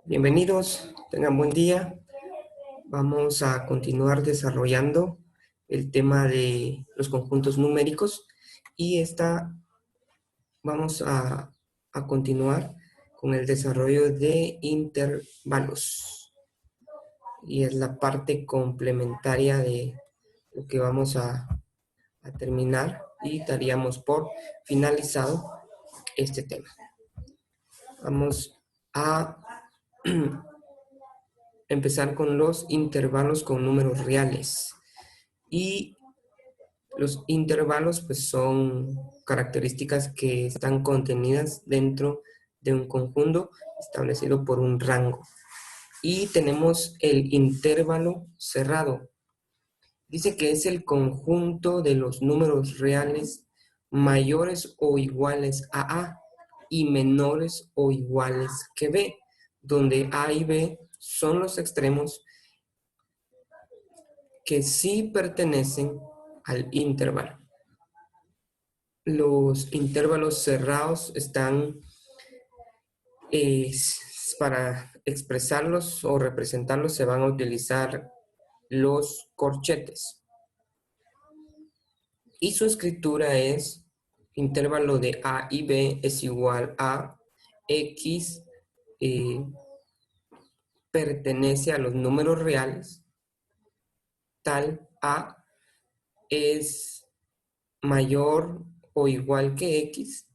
Bienvenidos, tengan buen día. Vamos a continuar desarrollando el tema de los conjuntos numéricos y vamos a continuar con el desarrollo de intervalos. Y es la parte complementaria de lo que vamos a terminar y daríamos por finalizado este tema. Vamos a empezar con los intervalos con números reales. Y los intervalos pues son características que están contenidas dentro de un conjunto establecido por un rango. Y tenemos el intervalo cerrado. Dice que es el conjunto de los números reales mayores o iguales a A y menores o iguales que B, donde A y B son los extremos que sí pertenecen al intervalo. Los intervalos cerrados están para expresarlos o representarlos se van a utilizar los corchetes. Y su escritura es intervalo de A y B es igual a X pertenece a los números reales, tal A es mayor o igual que X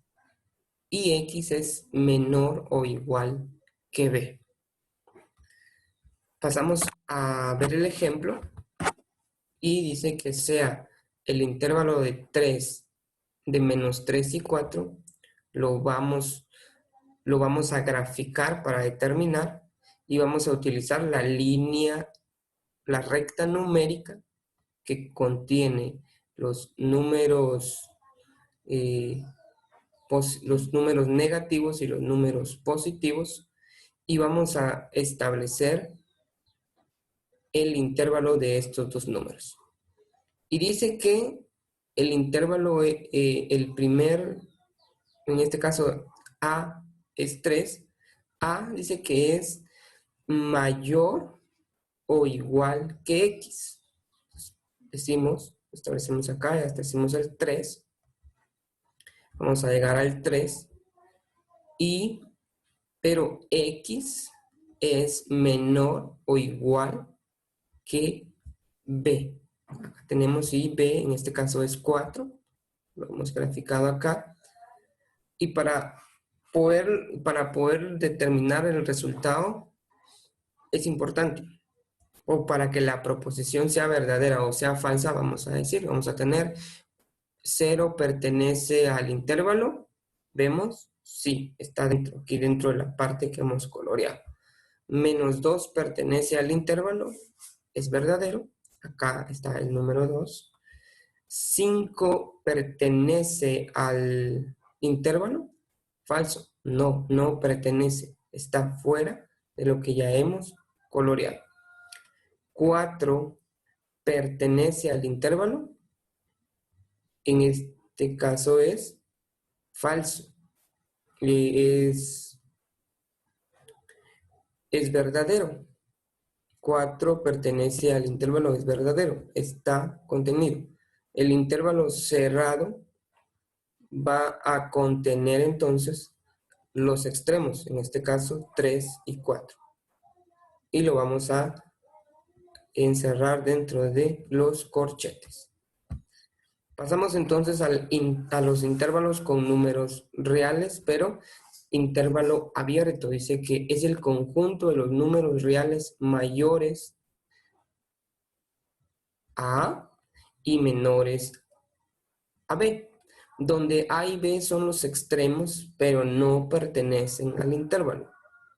y X es menor o igual que B. Pasamos a ver el ejemplo y dice que sea el intervalo de 3, de menos 3 y 4, lo vamos a graficar para determinar y vamos a utilizar la línea, la recta numérica que contiene los números negativos y los números positivos y vamos a establecer el intervalo de estos dos números. Y dice que el intervalo, el primer, en este caso A es 3, A dice que es mayor o igual que X. Establecemos acá, ya establecimos el 3. Vamos a llegar al 3. Pero X es menor o igual que B. Acá tenemos y B, en este caso es 4. Lo hemos graficado acá. Y para poder determinar el resultado es importante. O para que la proposición sea verdadera o sea falsa, vamos a tener 0 pertenece al intervalo. ¿Vemos? Sí, está aquí dentro de la parte que hemos coloreado. Menos 2 pertenece al intervalo. Es verdadero. Acá está el número 2. 5 pertenece al intervalo. Falso. No, no pertenece. Está fuera de lo que ya hemos coloreado. 4 pertenece al intervalo. En este caso es falso. Es verdadero. 4 pertenece al intervalo, es verdadero. Está contenido. El intervalo cerrado va a contener entonces los extremos, en este caso 3 y 4. Y lo vamos a encerrar dentro de los corchetes. Pasamos entonces a los intervalos con números reales, pero intervalo abierto. Dice que es el conjunto de los números reales mayores a A y menores a B, donde A y B son los extremos, pero no pertenecen al intervalo.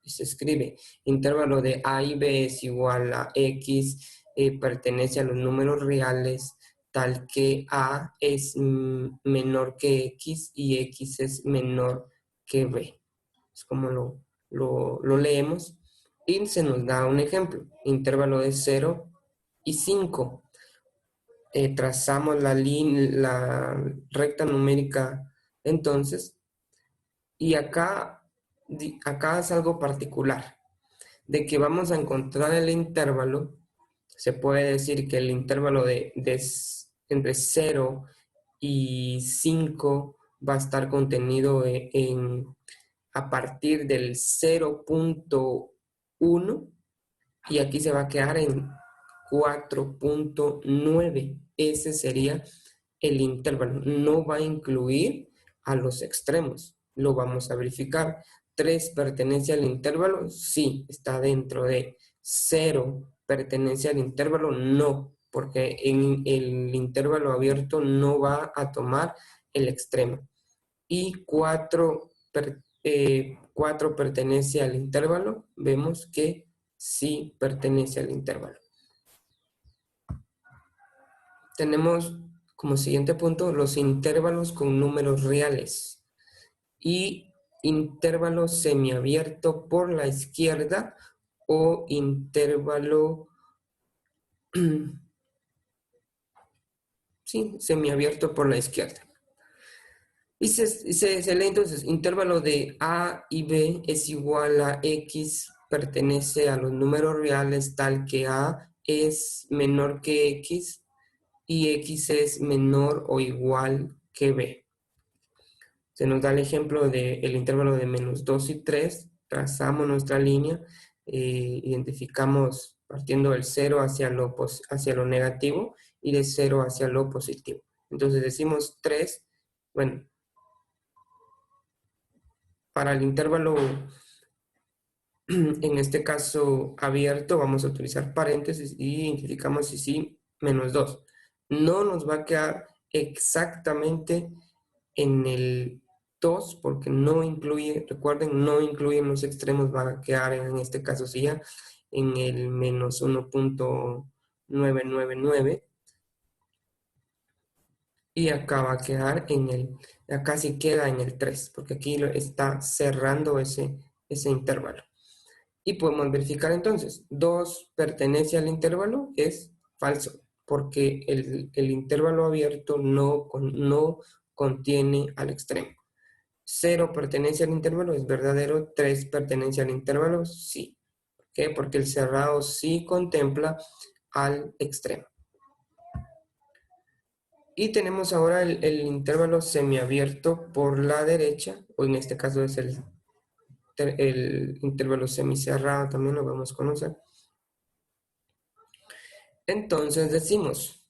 Y se escribe intervalo de A y B es igual a X, pertenece a los números reales, tal que A es menor que X y X es menor que B. Es como lo leemos y se nos da un ejemplo. Intervalo de 0 y 5. Trazamos la recta numérica entonces y acá es algo particular. de que vamos a encontrar el intervalo, se puede decir que el intervalo de entre 0 y 5 va a estar contenido a partir del 0.1 y aquí se va a quedar en 4.9. Ese sería el intervalo. No va a incluir a los extremos. Lo vamos a verificar. 3 pertenece al intervalo. Sí, está dentro de 0. ¿Pertenece al intervalo? No, porque en el intervalo abierto no va a tomar el extremo. Y 4 pertenece al intervalo. Vemos que sí pertenece al intervalo. Tenemos como siguiente punto los intervalos con números reales y intervalo semiabierto por la izquierda o intervalo sí, semiabierto por la izquierda. Y se lee entonces, intervalo de A y B es igual a X, pertenece a los números reales tal que A es menor que X y X es menor o igual que B. Se nos da el ejemplo del intervalo de menos 2 y 3, trazamos nuestra línea, identificamos partiendo del 0 hacia lo negativo y de 0 hacia lo positivo. Entonces decimos 3, bueno, para el intervalo, en este caso abierto, vamos a utilizar paréntesis y identificamos si sí, menos 2. No nos va a quedar exactamente en el 2 porque no incluye, recuerden, no incluyen los extremos, va a quedar en este caso sí ya en el menos 1.999 y acá va a quedar acá sí queda en el 3 porque aquí está cerrando ese intervalo. Y podemos verificar entonces, 2 pertenece al intervalo, es falso, porque el intervalo abierto no contiene al extremo. 0 pertenece al intervalo, es verdadero. 3 pertenece al intervalo, sí. ¿Por qué? Porque el cerrado sí contempla al extremo. Y tenemos ahora el intervalo semiabierto por la derecha, o en este caso es el intervalo semicerrado, también lo vamos a conocer. Entonces decimos,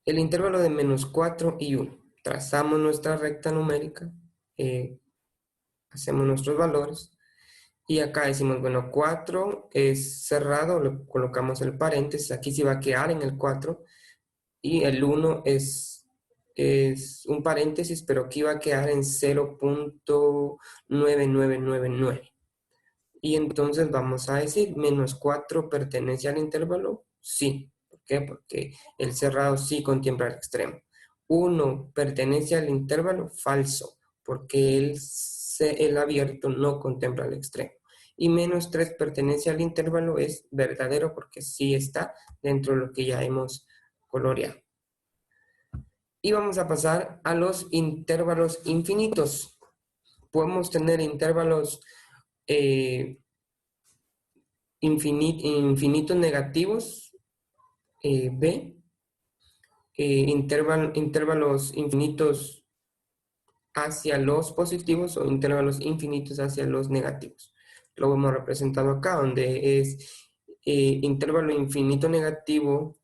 el intervalo de menos 4 y 1. Trazamos nuestra recta numérica, hacemos nuestros valores, y acá decimos, bueno, 4 es cerrado, le colocamos el paréntesis, aquí sí va a quedar en el 4, y el 1 es un paréntesis, pero aquí va a quedar en 0.9999. Y entonces vamos a decir, menos 4 pertenece al intervalo, sí. ¿Por qué? Porque el cerrado sí contempla el extremo. 1 pertenece al intervalo, falso, porque el abierto no contempla el extremo. Y menos 3 pertenece al intervalo, es verdadero porque sí está dentro de lo que ya hemos coloreado. Y vamos a pasar a los intervalos infinitos. Podemos tener intervalos infinitos negativos, B, intervalos infinitos hacia los positivos o intervalos infinitos hacia los negativos. Lo hemos representado acá, donde es intervalo infinito negativo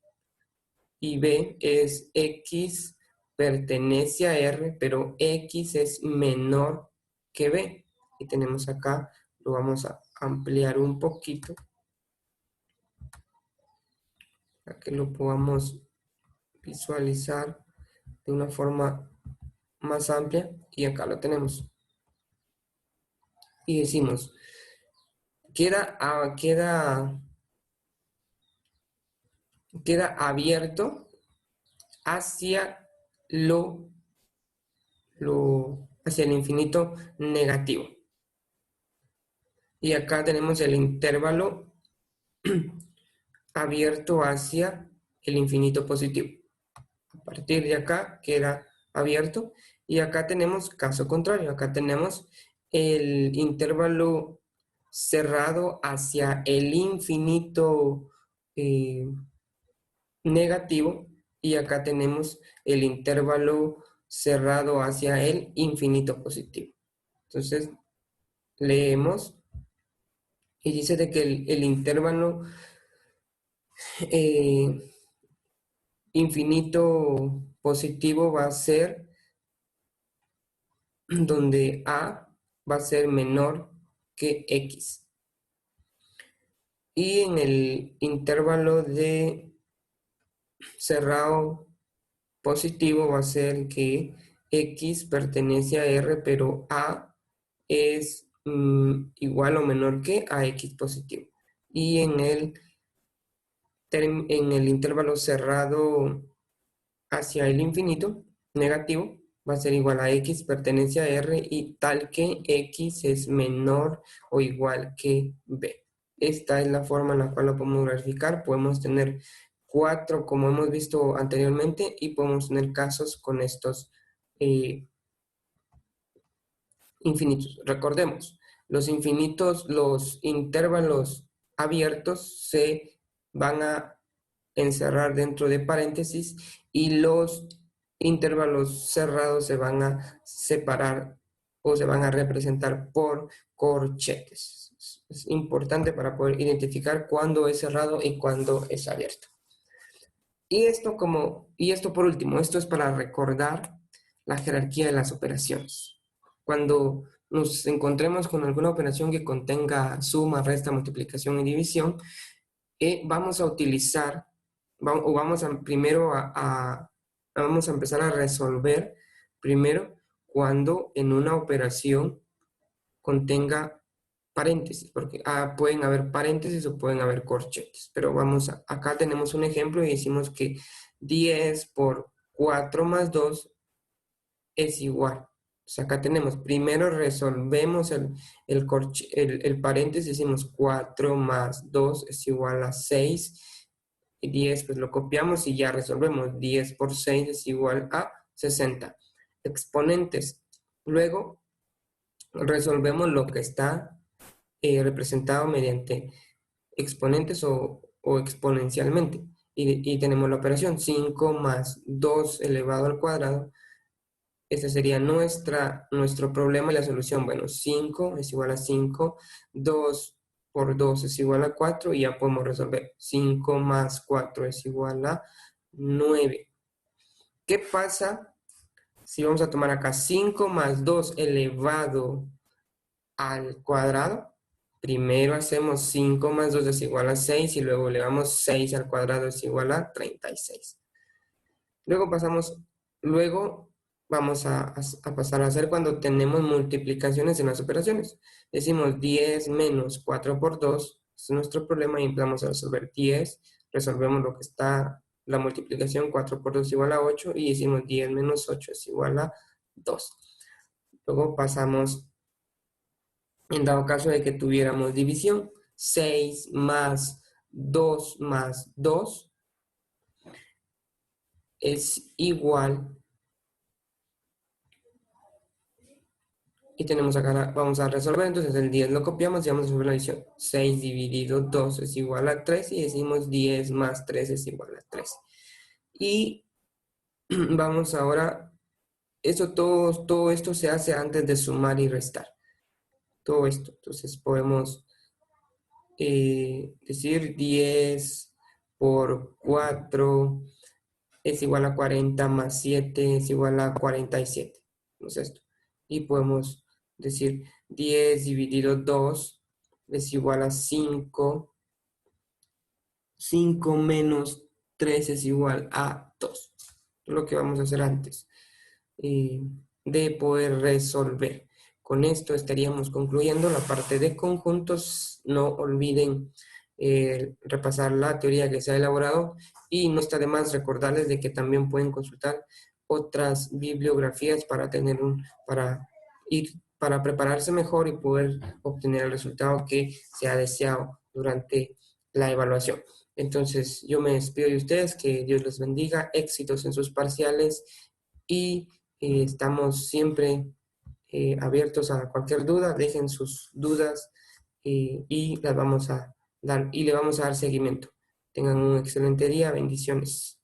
y B es X pertenece a R, pero X es menor que B. Y tenemos acá, lo vamos a ampliar un poquito para que lo podamos visualizar de una forma más amplia y acá lo tenemos. Y decimos, queda abierto hacia hacia el infinito negativo. Y acá tenemos el intervalo abierto hacia el infinito positivo. A partir de acá queda abierto y acá tenemos caso contrario, acá tenemos el intervalo cerrado hacia el infinito negativo, y acá tenemos el intervalo cerrado hacia el infinito positivo. Entonces, leemos y dice de que el intervalo infinito positivo va a ser donde A va a ser menor que X. Y en el intervalo de cerrado positivo va a ser que X pertenece a R, pero A es igual o menor que a X positivo. Y en el intervalo cerrado hacia el infinito negativo va a ser igual a X pertenece a R y tal que X es menor o igual que B. Esta es la forma en la cual lo podemos verificar. Podemos tener 4 como hemos visto anteriormente y podemos tener casos con estos infinitos. Recordemos, los infinitos, los intervalos abiertos se van a encerrar dentro de paréntesis y los intervalos cerrados se van a separar o se van a representar por corchetes. Es importante para poder identificar cuándo es cerrado y cuándo es abierto. Y esto por último, esto es para recordar la jerarquía de las operaciones. Cuando nos encontremos con alguna operación que contenga suma, resta, multiplicación y división, vamos a utilizar, o vamos a vamos a empezar a resolver primero cuando en una operación contenga paréntesis, porque pueden haber paréntesis o pueden haber corchetes, pero acá tenemos un ejemplo y decimos que 10 por 4 más 2 es igual. O sea, acá tenemos, primero resolvemos el paréntesis, decimos 4 más 2 es igual a 6, y 10 pues lo copiamos y ya resolvemos, 10 por 6 es igual a 60. Exponentes, luego resolvemos lo que está representado mediante exponentes o exponencialmente. Y tenemos la operación 5 más 2 elevado al cuadrado. Este sería nuestro problema y la solución. Bueno, 5 es igual a 5, 2 por 2 es igual a 4 y ya podemos resolver. 5 más 4 es igual a 9. ¿Qué pasa si vamos a tomar acá 5 más 2 elevado al cuadrado? Primero hacemos 5 más 2 es igual a 6 y luego elevamos 6 al cuadrado es igual a 36. Luego vamos a pasar a hacer cuando tenemos multiplicaciones en las operaciones. Decimos 10 menos 4 por 2, es nuestro problema y empezamos a resolver 10, resolvemos lo que está, la multiplicación 4 por 2 es igual a 8 y decimos 10 menos 8 es igual a 2. Luego pasamos, en dado caso de que tuviéramos división, 6 más 2 más 2 es igual, y tenemos acá, vamos a resolver, entonces el 10 lo copiamos y vamos a resolver la división. 6 dividido 2 es igual a 3 y decimos 10 más 3 es igual a 3. Y vamos ahora, todo esto se hace antes de sumar y restar. Todo esto, entonces podemos decir 10 por 4 es igual a 40 más 7 es igual a 47. ¿No es esto? Y podemos decir 10 dividido 2 es igual a 5. 5 menos 3 es igual a 2. Lo que vamos a hacer antes de poder resolver. Con esto estaríamos concluyendo la parte de conjuntos. No olviden repasar la teoría que se ha elaborado y no está de más recordarles de que también pueden consultar otras bibliografías para para prepararse mejor y poder obtener el resultado que se ha deseado durante la evaluación. Entonces, yo me despido de ustedes, que Dios los bendiga, éxitos en sus parciales y estamos siempre abiertos a cualquier duda, dejen sus dudas y las vamos a dar, y le vamos a dar seguimiento. Tengan un excelente día, bendiciones.